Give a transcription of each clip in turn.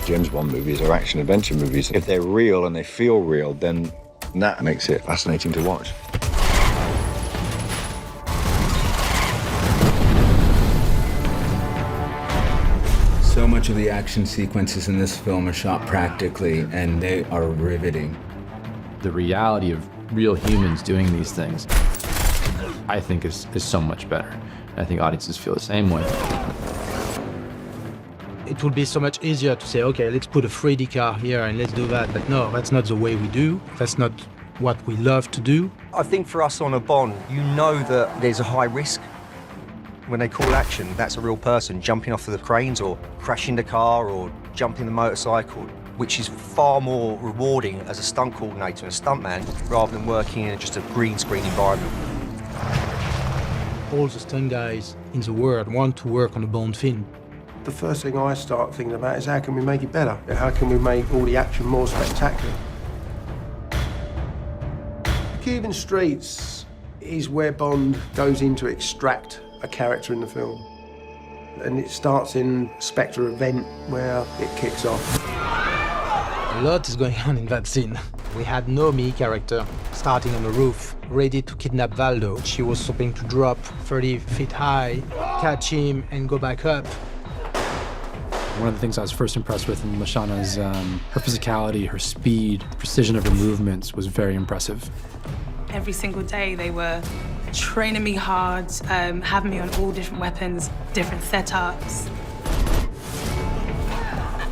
James Bond movies or action-adventure movies, if they're real and they feel real, then that makes it fascinating to watch. So much of the action sequences in this film are shot practically, and they are riveting. The reality of real humans doing these things, I think is so much better. I think audiences feel the same way. It would be so much easier to say, okay, let's put a 3D car here and let's do that. But no, that's not the way we do. That's not what we love to do. I think for us on a Bond, you know that there's a high risk. When they call action, that's a real person jumping off of the cranes or crashing the car or jumping the motorcycle, which is far more rewarding as a stunt coordinator and a stuntman rather than working in just a green screen environment. All the stunt guys in the world want to work on a Bond film. The first thing I start thinking about is how can we make it better? How can we make all the action more spectacular? Cuban Streets is where Bond goes in to extract a character in the film. And it starts in Spectre event where it kicks off. A lot is going on in that scene. We had Nomi character starting on the roof, ready to kidnap Valdo. She was hoping to drop 30 feet high, catch him and go back up. One of the things I was first impressed with in Lashana's, her physicality, her speed, precision of her movements was very impressive. Every single day they were training me hard, having me on all different weapons, different setups.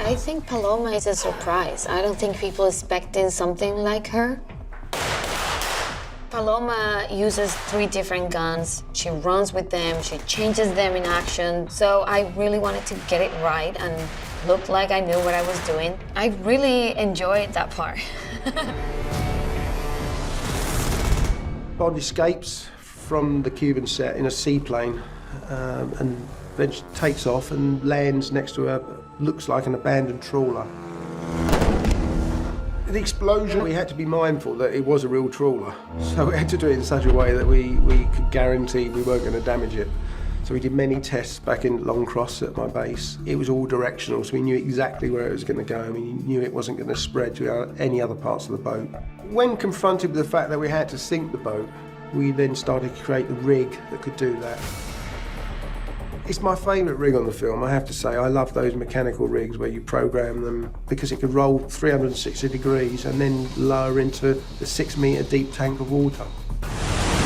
I think Paloma is a surprise. I don't think people expecting something like her. Paloma uses 3 different guns. She runs with them, she changes them in action. So I really wanted to get it right and look like I knew what I was doing. I really enjoyed that part. Bond escapes from the Cuban set in a seaplane and then she takes off and lands next to a, looks like an abandoned trawler. The explosion, we had to be mindful that it was a real trawler. So we had to do it in such a way that we could guarantee we weren't going to damage it. So we did many tests back in Longcross at my base. It was all directional, so we knew exactly where it was going to go. I mean, we knew it wasn't going to spread to any other parts of the boat. When confronted with the fact that we had to sink the boat, we then started to create the rig that could do that. It's my favourite rig on the film, I have to say. I love those mechanical rigs where you program them because it could roll 360 degrees and then lower into the 6-metre deep tank of water.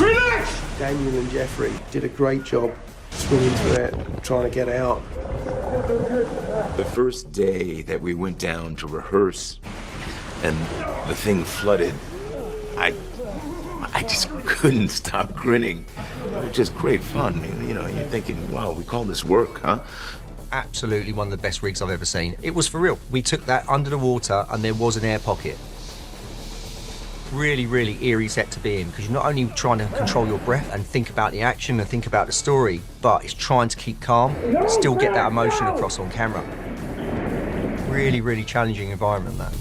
Relax! Daniel and Jeffrey did a great job swimming through it, trying to get out. The first day that we went down to rehearse and the thing flooded, I just couldn't stop grinning. It was just great fun. You know, you're thinking, wow, we call this work, huh? Absolutely one of the best rigs I've ever seen. It was for real. We took that under the water and there was an air pocket. Really, really eerie set to be in because you're not only trying to control your breath and think about the action and think about the story, but it's trying to keep calm, still get that emotion across on camera. Really, really challenging environment, that.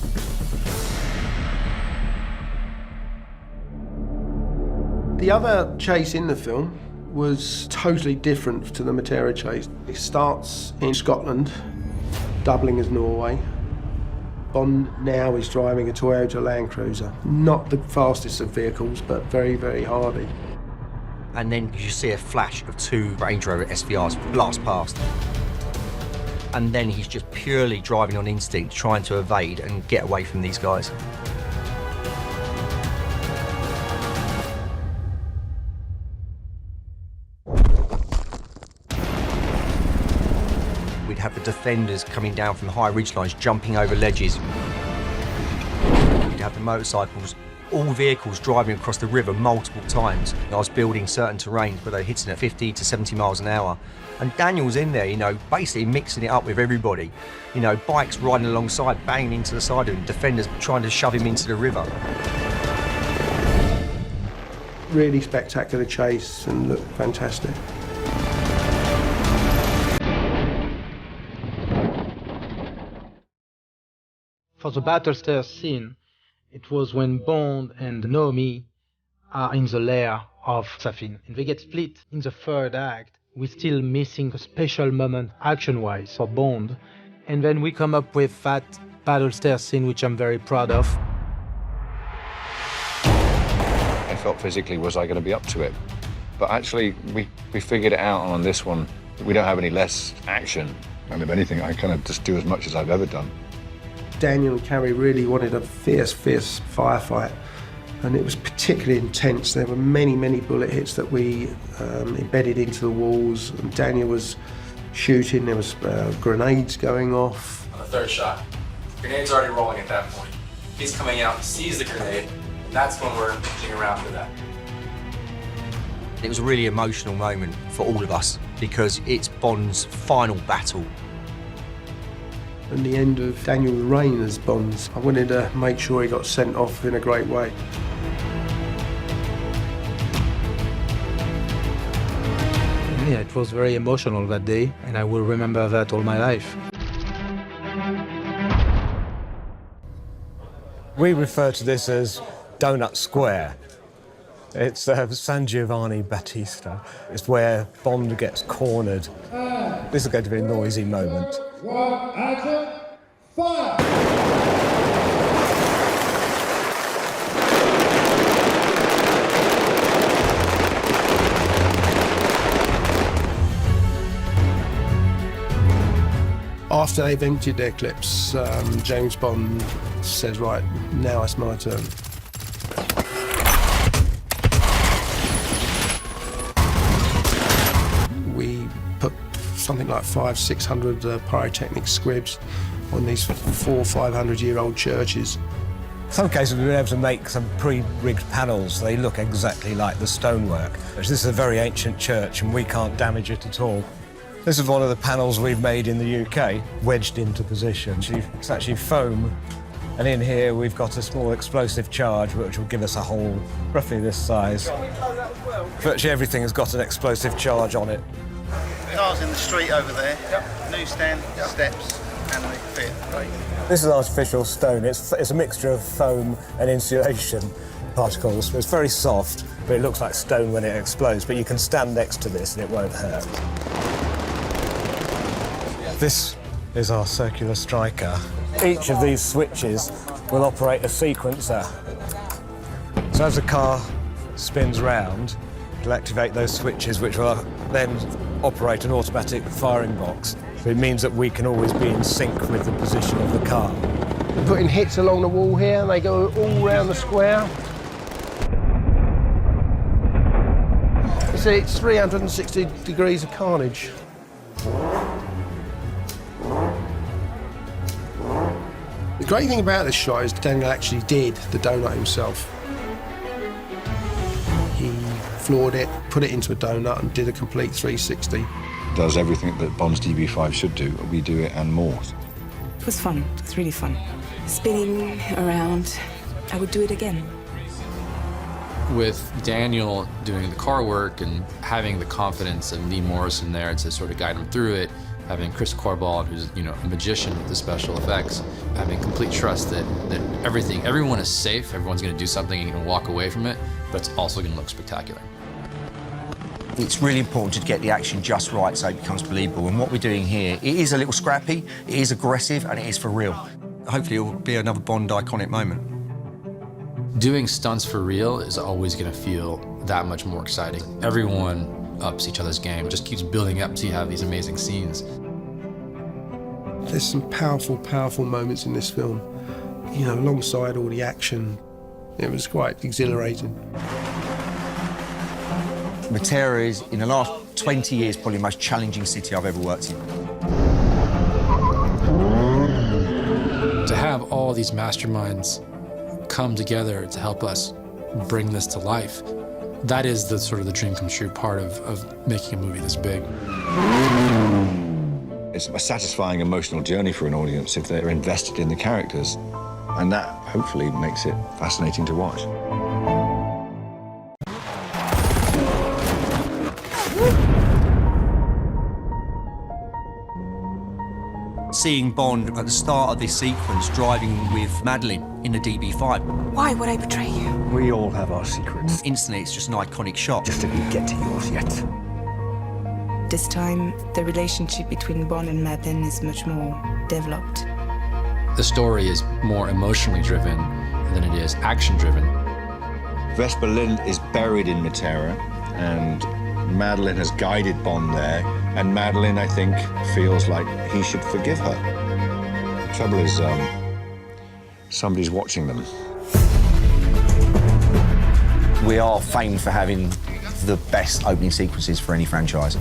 The other chase in the film was totally different to the Matera chase. It starts in Scotland, doubling as Norway. Bond now is driving a Toyota Land Cruiser. Not the fastest of vehicles, but very, very hardy. And then you see a flash of 2 Range Rover SVRs blast past. And then he's just purely driving on instinct, trying to evade and get away from these guys. Have the defenders coming down from high ridgelines, jumping over ledges. You'd have the motorcycles, all vehicles driving across the river multiple times. I was building certain terrains where they're hitting at 50 to 70 miles an hour. And Daniel's in there, you know, basically mixing it up with everybody. You know, bikes riding alongside, banging into the side of him, defenders trying to shove him into the river. Really spectacular chase and looked fantastic. For the battle stairs scene, it was when Bond and Nomi are in the lair of Safin. And they get split in the third act. We're still missing a special moment action-wise for Bond. And then we come up with that paddle stair scene, which I'm very proud of. I felt physically, was I going to be up to it? But actually, we figured it out on this one. We don't have any less action. And if anything, I kind of just do as much as I've ever done. Daniel and Carrie really wanted a fierce firefight. And it was particularly intense. There were many, many bullet hits that we embedded into the walls. And Daniel was shooting, there was grenades going off. On the third shot, grenade's already rolling at that point. He's coming out, sees the grenade, and that's when we're pitching around for that. It was a really emotional moment for all of us because it's Bond's final battle. And the end of Daniel's reign as Bond, I wanted to make sure he got sent off in a great way. Yeah, it was very emotional that day, and I will remember that all my life. We refer to this as Donut Square. It's San Giovanni Battista. It's where Bond gets cornered. This is going to be a noisy moment. Action, fire! After they've emptied their clips, James Bond says, right, now it's my turn. We put something like 500-600 pyrotechnic squibs on these 400- or 500-year-old churches. In some cases, we've been able to make some pre-rigged panels. They look exactly like the stonework. This is a very ancient church, and we can't damage it at all. This is one of the panels we've made in the UK, wedged into position. It's actually foam, and in here we've got a small explosive charge which will give us a hole roughly this size. Virtually everything has got an explosive charge on it. Cars in the street over there, newsstand, steps, and the pit. This is artificial stone. It's a mixture of foam and insulation particles. It's very soft, but it looks like stone when it explodes, but you can stand next to this and it won't hurt. This is our circular striker. Each of these switches will operate a sequencer. So as the car spins round, it'll activate those switches, which will then operate an automatic firing box. So it means that we can always be in sync with the position of the car. We're putting hits along the wall here, they go all around the square. It's 360 degrees of carnage. The great thing about this shot is Daniel actually did the donut himself. He floored it, put it into a donut and did a complete 360. Does everything that Bond's DB5 should do. We do it and more. It was fun. It was really fun. Spinning around. I would do it again. With Daniel doing the car work and having the confidence of Lee Morrison there to sort of guide him through it, having Chris Corbald, who's a magician with the special effects, having complete trust that everyone is safe, everyone's going to do something and going to walk away from it, but it's also going to look spectacular. It's really important to get the action just right so it becomes believable. And what we're doing here, it is a little scrappy, it is aggressive, and it is for real. Hopefully it will be another Bond iconic moment. Doing stunts for real is always going to feel that much more exciting. Everyone ups each other's game. It just keeps building up until you have these amazing scenes. There's some powerful, powerful moments in this film. Alongside all the action, it was quite exhilarating. Matera is, in the last 20 years, probably the most challenging city I've ever worked in. To have all these masterminds come together to help us bring this to life, that is the sort of the dream come true part of making a movie this big. It's a satisfying emotional journey for an audience if they're invested in the characters, and that hopefully makes it fascinating to watch. Seeing Bond at the start of this sequence driving with Madeline in the DB5. Why would I betray you? We all have our secrets. Instantly, it's just an iconic shot. Just didn't get to yours yet. This time, the relationship between Bond and Madeleine is much more developed. The story is more emotionally driven than it is action driven. Vesper Lind is buried in Matera, and Madeleine has guided Bond there, and Madeleine, I think, feels like he should forgive her. The trouble is, somebody's watching them. We are famed for having the best opening sequences for any franchise.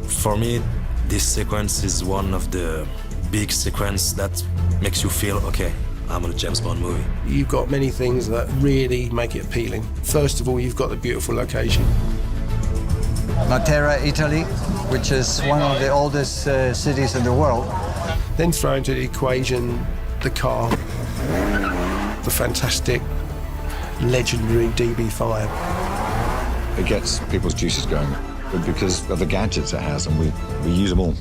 For me, this sequence is one of the big sequences that makes you feel, okay, I'm in a James Bond movie. You've got many things that really make it appealing. First of all, you've got the beautiful location. Matera, Italy, which is one of the oldest cities in the world. Then throw into the equation the car, the fantastic, legendary DB5. It gets people's juices going because of the gadgets it has, and we use them all.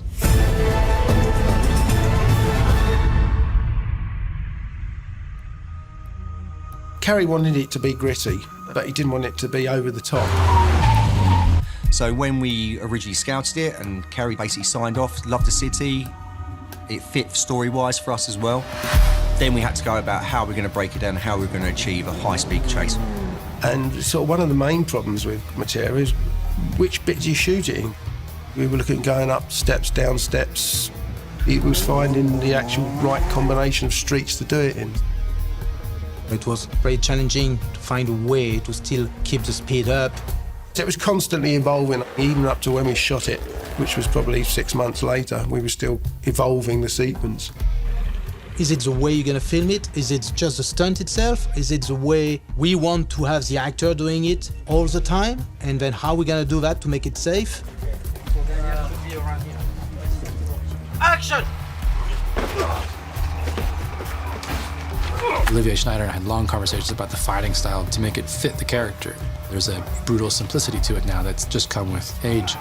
Carrie wanted it to be gritty, but he didn't want it to be over the top. So when we originally scouted it and Carrie basically signed off, loved the city, it fit story-wise for us as well. Then we had to go about how we're going to break it down, how we're going to achieve a high-speed chase. And so one of the main problems with Matera is which bit do you shoot it in? We were looking at going up steps, down steps. It was finding the actual right combination of streets to do it in. It was very challenging to find a way to still keep the speed up. It was constantly evolving, even up to when we shot it, which was probably 6 months later. We were still evolving the sequence. Is it the way you're gonna film it? Is it just the stunt itself? Is it the way we want to have the actor doing it all the time? And then how we're gonna do that to make it safe? Action! Olivier Schneider and I had long conversations about the fighting style to make it fit the character. There's a brutal simplicity to it now that's just come with age.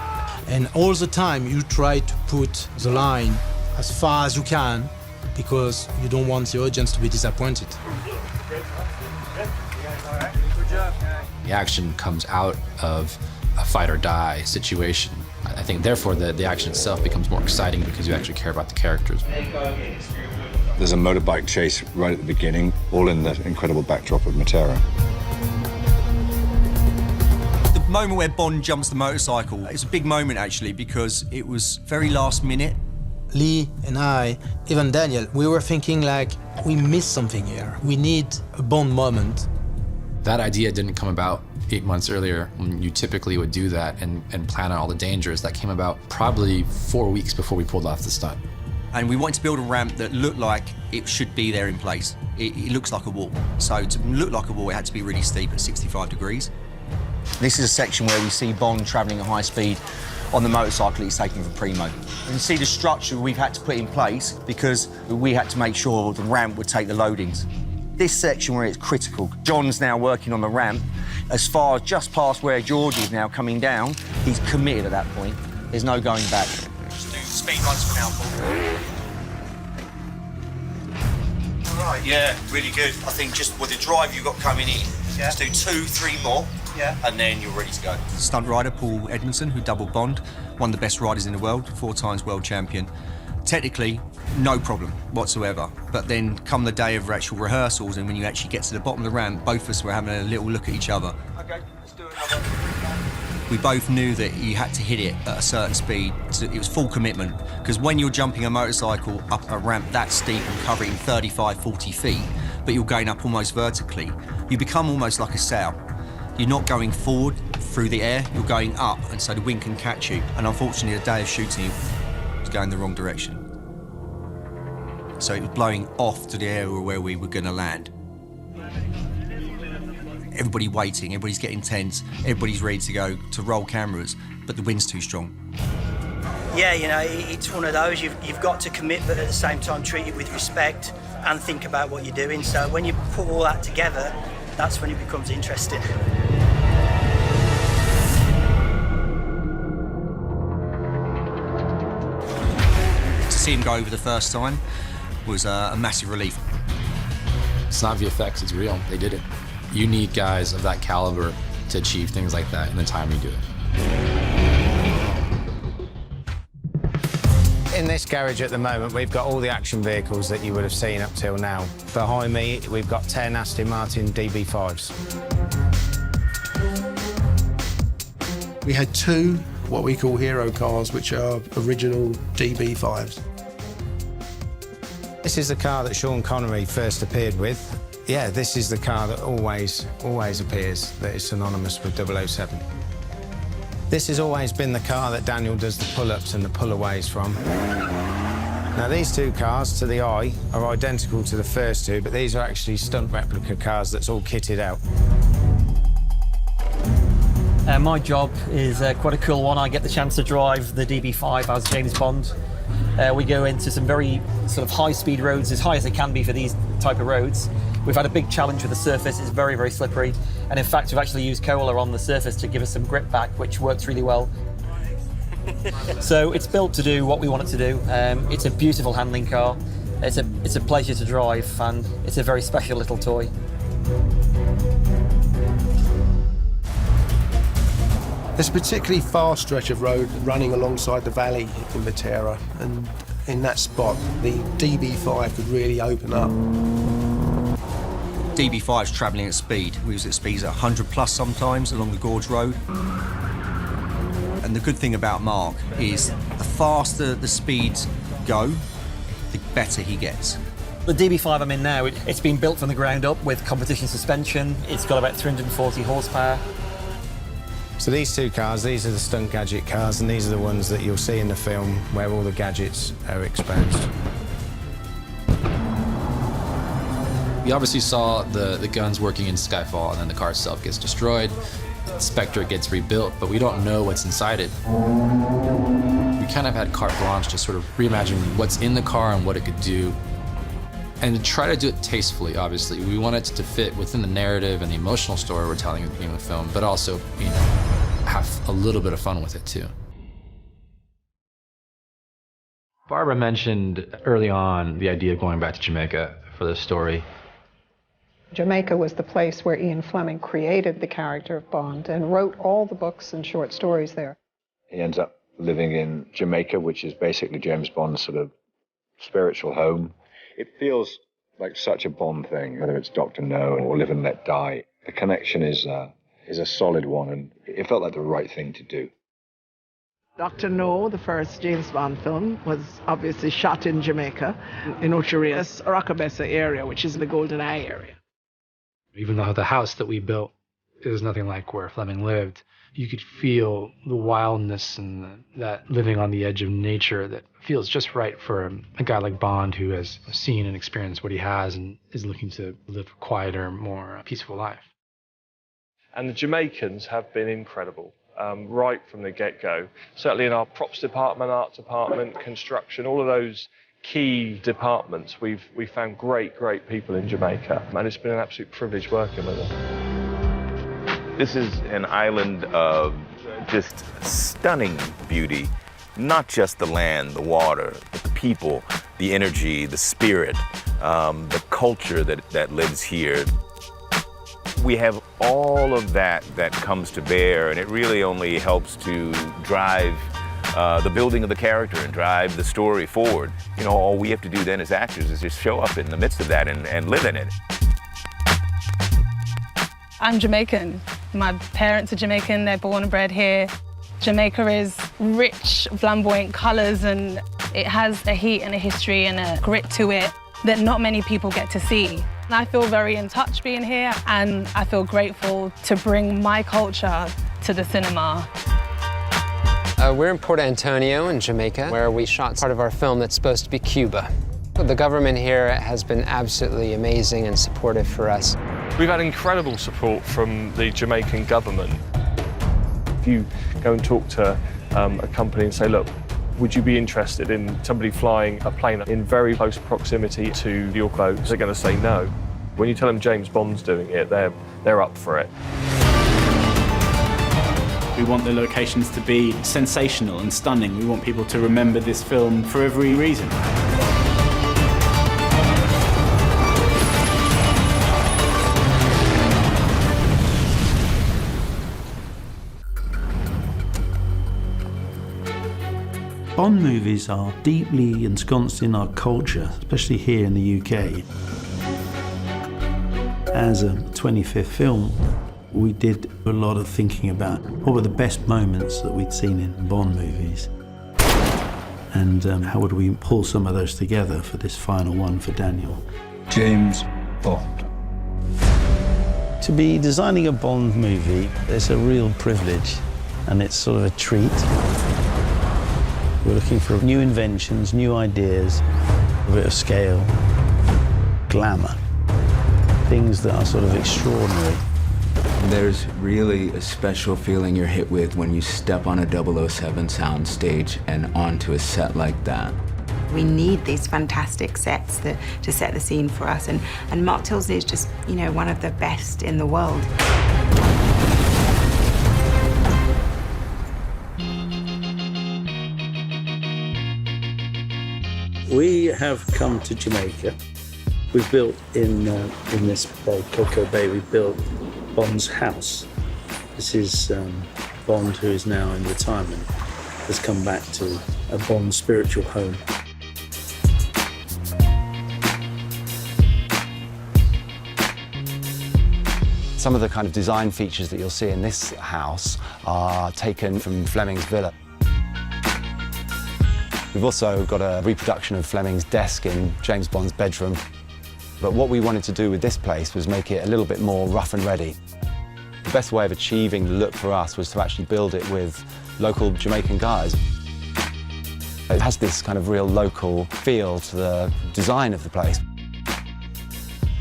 And all the time you try to put the line as far as you can because you don't want the audience to be disappointed. The action comes out of a fight or die situation. I think therefore the action itself becomes more exciting because you actually care about the characters. There's a motorbike chase right at the beginning, all in the incredible backdrop of Matera. The moment where Bond jumps the motorcycle, it's a big moment actually because it was very last minute. Lee and I, even Daniel, we were thinking like, we missed something here. We need a Bond moment. That idea didn't come about 8 months earlier when you typically would do that and plan out all the dangers. That came about probably 4 weeks before we pulled off the stunt. And we wanted to build a ramp that looked like it should be there in place. It looks like a wall. So to look like a wall, it had to be really steep at 65 degrees. This is a section where we see Bond travelling at high speed on the motorcycle he's taken from Primo. You can see the structure we've had to put in place because we had to make sure the ramp would take the loadings. This section where it's critical, John's now working on the ramp. As far as just past where George is now coming down, he's committed at that point. There's no going back. Just do speed runs for now, Paul. All right, yeah, really good. I think just with the drive you've got coming in, let's do 2, 3 more, and then you're ready to go. Stunt rider Paul Edmondson, who doubled Bond, one of the best riders in the world, 4 times world champion. Technically, no problem whatsoever. But then come the day of actual rehearsals and when you actually get to the bottom of the ramp, both of us were having a little look at each other. Okay, let's do another. We both knew that you had to hit it at a certain speed. So it was full commitment. Because when you're jumping a motorcycle up a ramp that steep and covering 35, 40 feet, but you're going up almost vertically, you become almost like a sail. You're not going forward through the air, you're going up, and so the wind can catch you. And unfortunately, the day of shooting, going the wrong direction. So it was blowing off to the area where we were going to land. Everybody waiting, everybody's getting tense, everybody's ready to go to roll cameras, but the wind's too strong. Yeah, you know, it's one of those, you've got to commit, but at the same time treat it with respect and think about what you're doing. So when you put all that together, that's when it becomes interesting. See him go over the first time was a massive relief. It's not VFX, it's real. They did it. You need guys of that caliber to achieve things like that in the time you do it. In this garage at the moment, we've got all the action vehicles that you would have seen up till now. Behind me, we've got 10 Aston Martin DB5s. We had 2 what we call hero cars, which are original DB5s. This is the car that Sean Connery first appeared with. Yeah, this is the car that always appears, that is synonymous with 007. This has always been the car that Daniel does the pull-ups and the pull-aways from. Now, these 2 cars, to the eye, are identical to the first 2, but these are actually stunt replica cars that's all kitted out. My job is quite a cool one. I get the chance to drive the DB5 as James Bond. We go into some very sort of high-speed roads, as high as they can be for these type of roads. We've had a big challenge with the surface. It's very, very slippery. And in fact, we've actually used cola on the surface to give us some grip back, which works really well. So it's built to do what we want it to do. It's a beautiful handling car. It's a pleasure to drive, and it's a very special little toy. There's a particularly fast stretch of road running alongside the valley in Matera, and in that spot, the DB5 could really open up. DB5's travelling at speed. We was at speeds at 100 plus sometimes along the Gorge Road. And the good thing about Mark is the faster the speeds go, the better he gets. The DB5 I'm in now, it's been built from the ground up with competition suspension. It's got about 340 horsepower. So these 2 cars, these are the stunt gadget cars, and these are the ones that you'll see in the film where all the gadgets are exposed. We obviously saw the guns working in Skyfall, and then the car itself gets destroyed. Spectre gets rebuilt, but we don't know what's inside it. We kind of had carte blanche to sort of reimagine what's in the car and what it could do, and to try to do it tastefully, obviously. We want it to fit within the narrative and the emotional story we're telling in the film, but also, you know, have a little bit of fun with it, too. Barbara mentioned early on the idea of going back to Jamaica for this story. Jamaica was the place where Ian Fleming created the character of Bond and wrote all the books and short stories there. He ends up living in Jamaica, which is basically James Bond's sort of spiritual home. It feels like such a Bond thing, whether it's Dr. No or Live and Let Die. The connection is a solid one, and it felt like the right thing to do. Dr. No, the first James Bond film, was obviously shot in Jamaica, in Ocho Rios, Rockabessa area, which is the Golden Eye area. Even though the house that we built is nothing like where Fleming lived, you could feel the wildness and that living on the edge of nature that feels just right for a guy like Bond, who has seen and experienced what he has and is looking to live a quieter, more peaceful life. And the Jamaicans have been incredible, right from the get-go. Certainly in our props department, art department, construction, all of those key departments, we found great people in Jamaica, and it's been an absolute privilege working with them. This is an island of just stunning beauty, not just the land, the water, but the people, the energy, the spirit, the culture that lives here. We have all of that comes to bear, and it really only helps to drive the building of the character and drive the story forward. You know, all we have to do then as actors is just show up in the midst of that and live in it. I'm Jamaican. My parents are Jamaican, they're born and bred here. Jamaica is rich, flamboyant colours, and it has a heat and a history and a grit to it that not many people get to see. I feel very in touch being here, and I feel grateful to bring my culture to the cinema. We're in Port Antonio in Jamaica, where we shot part of our film that's supposed to be Cuba. The government here has been absolutely amazing and supportive for us. We've had incredible support from the Jamaican government. If you go and talk to a company and say, look, would you be interested in somebody flying a plane in very close proximity to your boat? They're going to say no. When you tell them James Bond's doing it, they're up for it. We want the locations to be sensational and stunning. We want people to remember this film for every reason. Bond movies are deeply ensconced in our culture, especially here in the UK. As a 25th film, we did a lot of thinking about what were the best moments that we'd seen in Bond movies, and how would we pull some of those together for this final one for Daniel. James Bond. To be designing a Bond movie is a real privilege, and it's sort of a treat. We're looking for new inventions, new ideas, a bit of scale, glamour, things that are sort of extraordinary. There's really a special feeling you're hit with when you step on a 007 sound stage and onto a set like that. We need these fantastic sets to set the scene for us, and Mark Tilsley is just, you know, one of the best in the world. We have come to Jamaica. We've built in this bay, Cocoa Bay, we built Bond's house. This is Bond, who is now in retirement, has come back to a Bond spiritual home. Some of the kind of design features that you'll see in this house are taken from Fleming's villa. We've also got a reproduction of Fleming's desk in James Bond's bedroom. But what we wanted to do with this place was make it a little bit more rough and ready. The best way of achieving the look for us was to actually build it with local Jamaican guys. It has this kind of real local feel to the design of the place.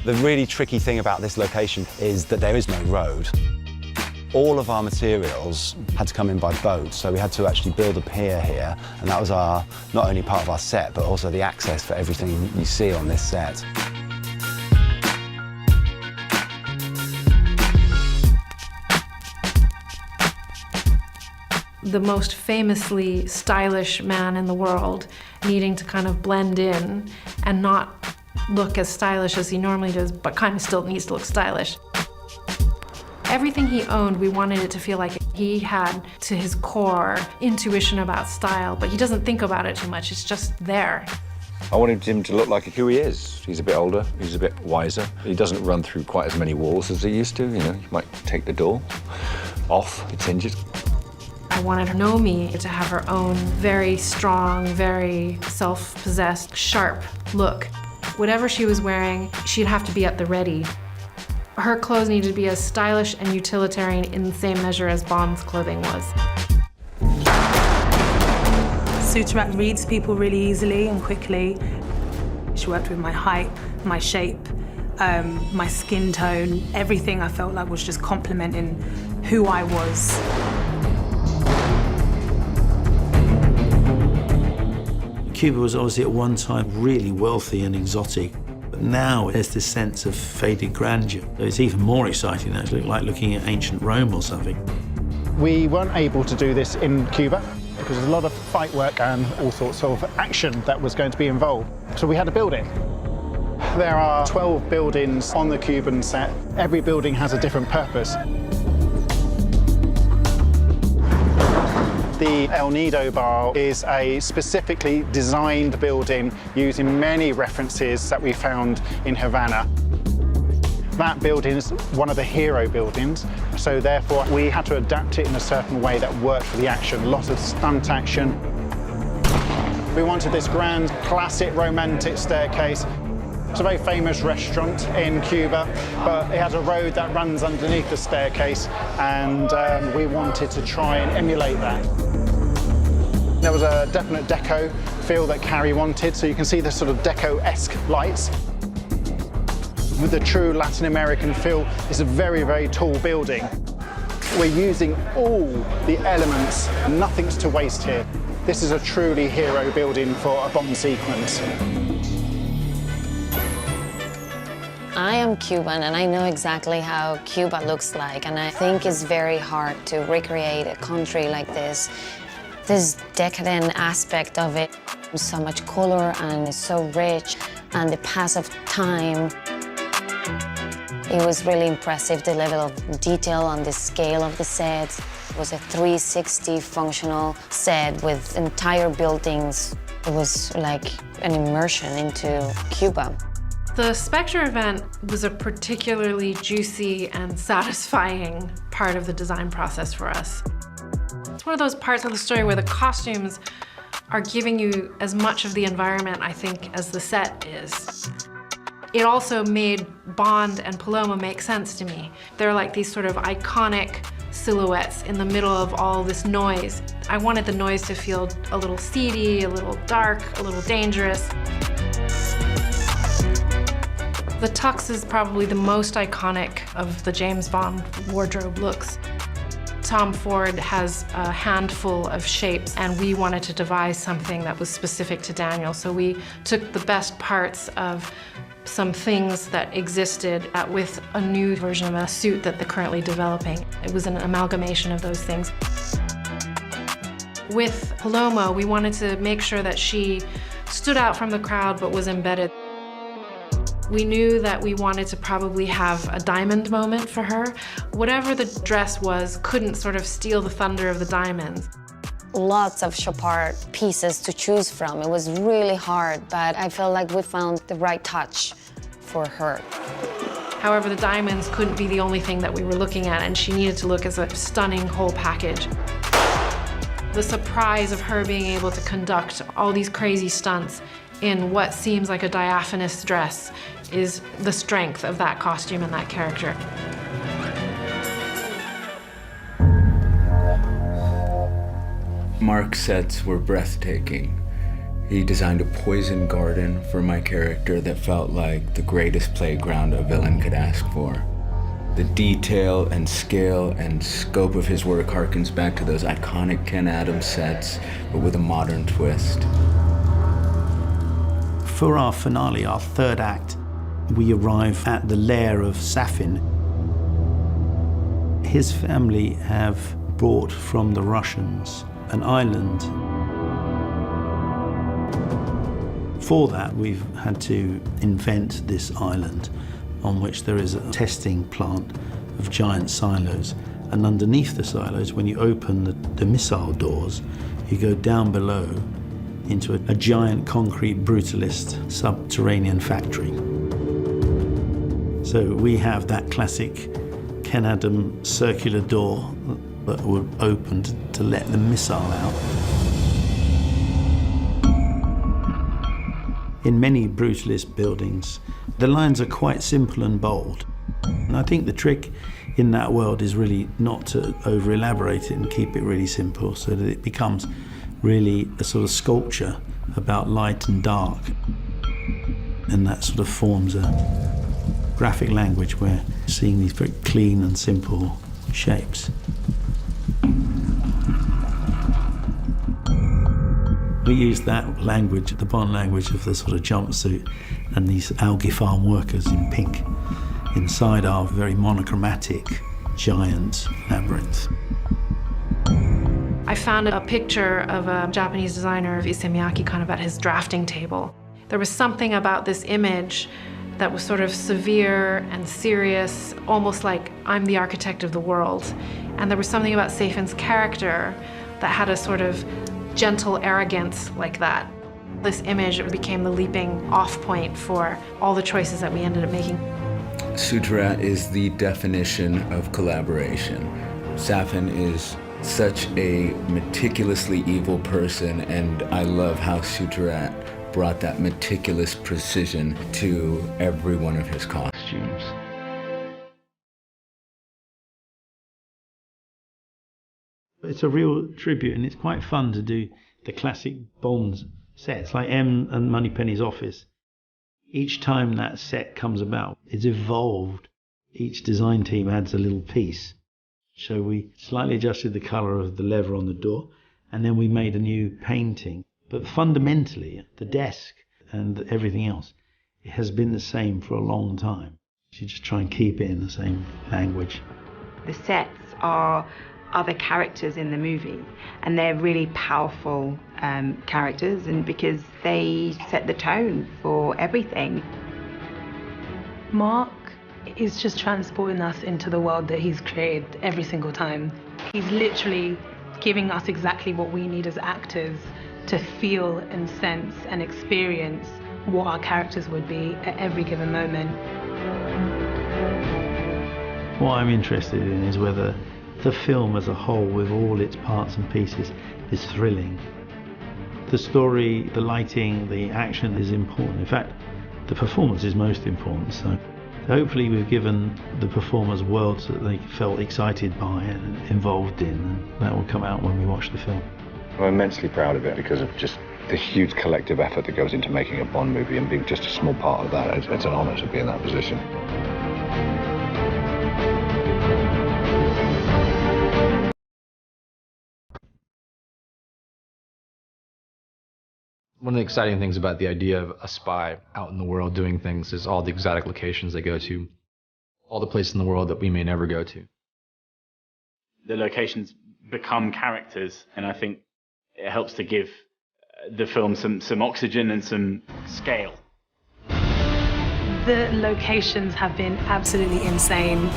The really tricky thing about this location is that there is no road. All of our materials had to come in by boat, so we had to actually build a pier here, and that was not only part of our set, but also the access for everything you see on this set. The most famously stylish man in the world, needing to kind of blend in and not look as stylish as he normally does, but kind of still needs to look stylish. Everything he owned, we wanted it to feel like he had, to his core, intuition about style, but he doesn't think about it too much, it's just there. I wanted him to look like who he is. He's a bit older, he's a bit wiser. He doesn't run through quite as many walls as he used to, you know. He might take the door off its hinges. I wanted Nomi to have her own very strong, very self-possessed, sharp look. Whatever she was wearing, she'd have to be at the ready. Her clothes needed to be as stylish and utilitarian in the same measure as Bond's clothing was. Suturak reads people really easily and quickly. She worked with my height, my shape, my skin tone. Everything I felt like was just complementing who I was. Cuba was obviously at one time really wealthy and exotic, but now there's this sense of faded grandeur. It's even more exciting now. It's like looking at ancient Rome or something. We weren't able to do this in Cuba because there's a lot of fight work and all sorts of action that was going to be involved. So we had to build it. There are 12 buildings on the Cuban set. Every building has a different purpose. The El Nido Bar is a specifically designed building using many references that we found in Havana. That building is one of the hero buildings, so therefore we had to adapt it in a certain way that worked for the action. A lot of stunt action. We wanted this grand, classic, romantic staircase. It's a very famous restaurant in Cuba, but it has a road that runs underneath the staircase, and we wanted to try and emulate that. There was a definite deco feel that Carrie wanted, so you can see the sort of deco-esque lights. With the true Latin American feel, it's a very, very tall building. We're using all the elements, nothing's to waste here. This is a truly hero building for a Bond sequence. I am Cuban and I know exactly how Cuba looks like, and I think it's very hard to recreate a country like this. This decadent aspect of it, so much color and it's so rich, and the pass of time. It was really impressive, the level of detail and the scale of the set. It was a 360 functional set with entire buildings. It was like an immersion into Cuba. The Spectre event was a particularly juicy and satisfying part of the design process for us. It's one of those parts of the story where the costumes are giving you as much of the environment, I think, as the set is. It also made Bond and Paloma make sense to me. They're like these sort of iconic silhouettes in the middle of all this noise. I wanted the noise to feel a little seedy, a little dark, a little dangerous. The tux is probably the most iconic of the James Bond wardrobe looks. Tom Ford has a handful of shapes, and we wanted to devise something that was specific to Daniel. So we took the best parts of some things that existed with a new version of a suit that they're currently developing. It was an amalgamation of those things. With Paloma, we wanted to make sure that she stood out from the crowd but was embedded. We knew that we wanted to probably have a diamond moment for her. Whatever the dress was couldn't sort of steal the thunder of the diamonds. Lots of Chopard pieces to choose from. It was really hard, but I felt like we found the right touch for her. However, the diamonds couldn't be the only thing that we were looking at, and she needed to look as a stunning whole package. The surprise of her being able to conduct all these crazy stunts in what seems like a diaphanous dress is the strength of that costume and that character. Mark's sets were breathtaking. He designed a poison garden for my character that felt like the greatest playground a villain could ask for. The detail and scale and scope of his work harkens back to those iconic Ken Adams sets, but with a modern twist. For our finale, our third act, we arrive at the lair of Safin. His family have brought from the Russians an island. For that, we've had to invent this island on which there is a testing plant of giant silos. And underneath the silos, when you open the missile doors, you go down below into a giant concrete brutalist subterranean factory. So we have that classic Ken Adam circular door that were opened to let the missile out. In many brutalist buildings, the lines are quite simple and bold. And I think the trick in that world is really not to over-elaborate it and keep it really simple so that it becomes really a sort of sculpture about light and dark. And that sort of forms a graphic language where you're seeing these very clean and simple shapes. We use that language, the Bond language of the sort of jumpsuit and these algae farm workers in pink inside our very monochromatic giant labyrinth. I found a picture of a Japanese designer of Issey Miyake kind of at his drafting table. There was something about this image that was sort of severe and serious, almost like I'm the architect of the world. And there was something about Safin's character that had a sort of gentle arrogance like that. This image became the leaping off point for all the choices that we ended up making. Sutrat is the definition of collaboration. Safin is such a meticulously evil person, and I love how Sutrat brought that meticulous precision to every one of his costumes. It's a real tribute, and it's quite fun to do the classic Bond sets, like M and Moneypenny's office. Each time that set comes about, it's evolved. Each design team adds a little piece. So we slightly adjusted the colour of the lever on the door, and then we made a new painting. But fundamentally, the desk and everything else, it has been the same for a long time. You just try and keep it in the same language. The sets are other characters in the movie, and they're really powerful characters, and because they set the tone for everything. Mark is just transporting us into the world that he's created every single time. He's literally giving us exactly what we need as actors to feel and sense and experience what our characters would be at every given moment. What I'm interested in is whether the film as a whole, with all its parts and pieces, is thrilling. The story, the lighting, the action is important. In fact, the performance is most important. So hopefully we've given the performers worlds that they felt excited by and involved in, and that will come out when we watch the film. I'm immensely proud of it because of just the huge collective effort that goes into making a Bond movie, and being just a small part of that, it's an honour to be in that position. One of the exciting things about the idea of a spy out in the world doing things is all the exotic locations they go to, all the places in the world that we may never go to. The locations become characters, and I think it helps to give the film some oxygen and some scale. The locations have been absolutely insane.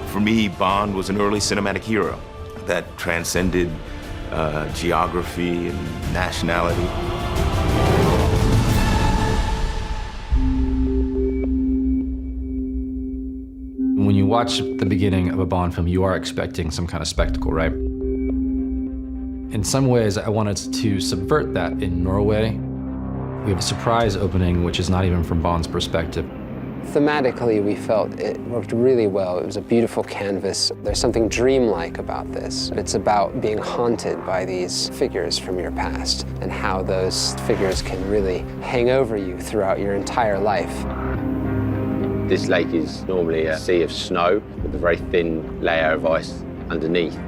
For me, Bond was an early cinematic hero that transcended geography and nationality. When you watch the beginning of a Bond film, you are expecting some kind of spectacle, right? In some ways, I wanted to subvert that in Norway. We have a surprise opening, which is not even from Bond's perspective. Thematically, we felt it worked really well. It was a beautiful canvas. There's something dreamlike about this. It's about being haunted by these figures from your past and how those figures can really hang over you throughout your entire life. This lake is normally a sea of snow with a very thin layer of ice underneath.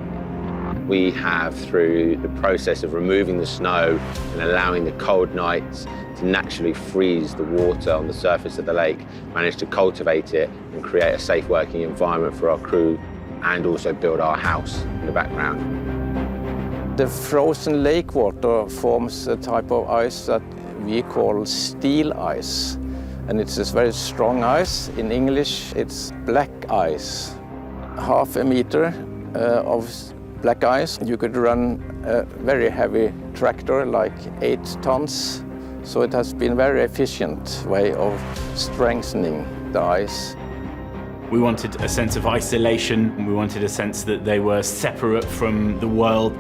We have, through the process of removing the snow and allowing the cold nights to naturally freeze the water on the surface of the lake, managed to cultivate it and create a safe working environment for our crew, and also build our house in the background. The frozen lake water forms a type of ice that we call steel ice. And it's this very strong ice. In English, it's black ice. Half a meter of black ice. You could run a very heavy tractor, like 8 tons. So it has been a very efficient way of strengthening the ice. We wanted a sense of isolation, and we wanted a sense that they were separate from the world.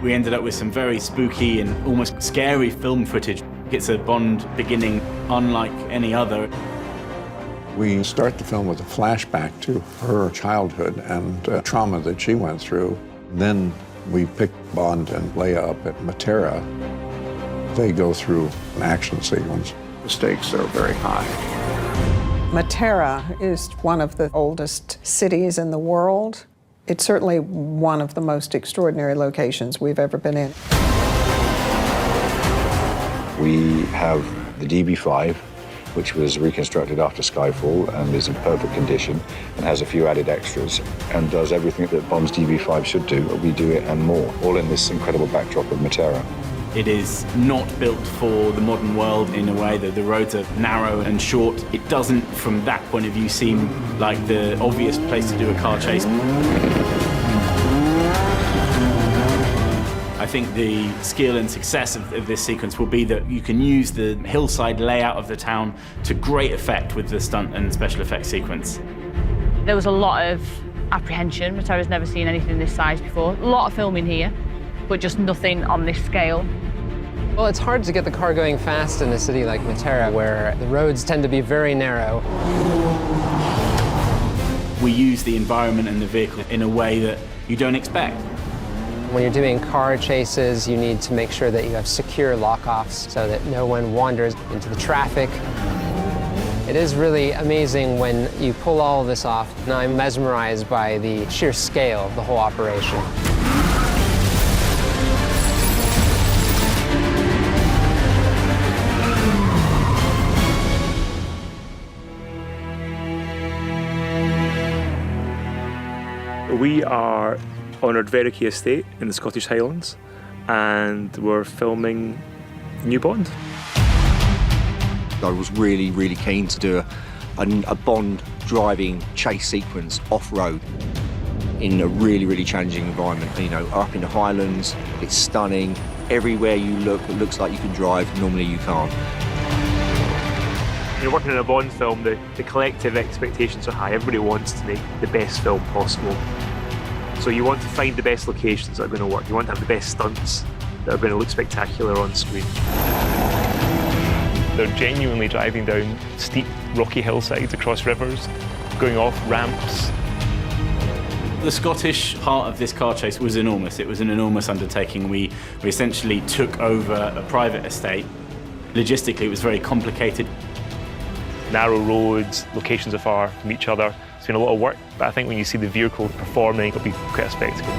We ended up with some very spooky and almost scary film footage. It's a Bond beginning unlike any other. We start the film with a flashback to her childhood and trauma that she went through. Then we pick Bond and Leia up at Matera. They go through an action sequence. The stakes are very high. Matera is one of the oldest cities in the world. It's certainly one of the most extraordinary locations we've ever been in. We have the DB5, which was reconstructed after Skyfall and is in perfect condition and has a few added extras and does everything that Bond's DB5 should do. We do it and more, all in this incredible backdrop of Matera. It is not built for the modern world in a way that the roads are narrow and short. It doesn't, from that point of view, seem like the obvious place to do a car chase. I think the skill and success of this sequence will be that you can use the hillside layout of the town to great effect with the stunt and special effects sequence. There was a lot of apprehension. Matera's never seen anything this size before. A lot of filming here, but just nothing on this scale. Well, it's hard to get the car going fast in a city like Matera, where the roads tend to be very narrow. We use the environment and the vehicle in a way that you don't expect. When you're doing car chases, you need to make sure that you have secure lock-offs so that no one wanders into the traffic. It is really amazing when you pull all of this off, and I'm mesmerized by the sheer scale of the whole operation. We are on our Ardveriki estate in the Scottish Highlands, and we're filming new Bond. I was really, really keen to do a Bond driving chase sequence off-road. in a really, really challenging environment. You know, up in the Highlands, it's stunning. Everywhere you look, it looks like you can drive. Normally you can't. When you're working on a Bond film, the collective expectations are high. Everybody wants to make the best film possible. So you want to find the best locations that are going to work. You want to have the best stunts that are going to look spectacular on screen. They're genuinely driving down steep, rocky hillsides across rivers, going off ramps. The Scottish part of this car chase was enormous. It was an enormous undertaking. We essentially took over a private estate. Logistically, it was very complicated. Narrow roads, locations are far from each other. It's been a lot of work, but I think when you see the vehicle performing, it'll be quite a spectacle.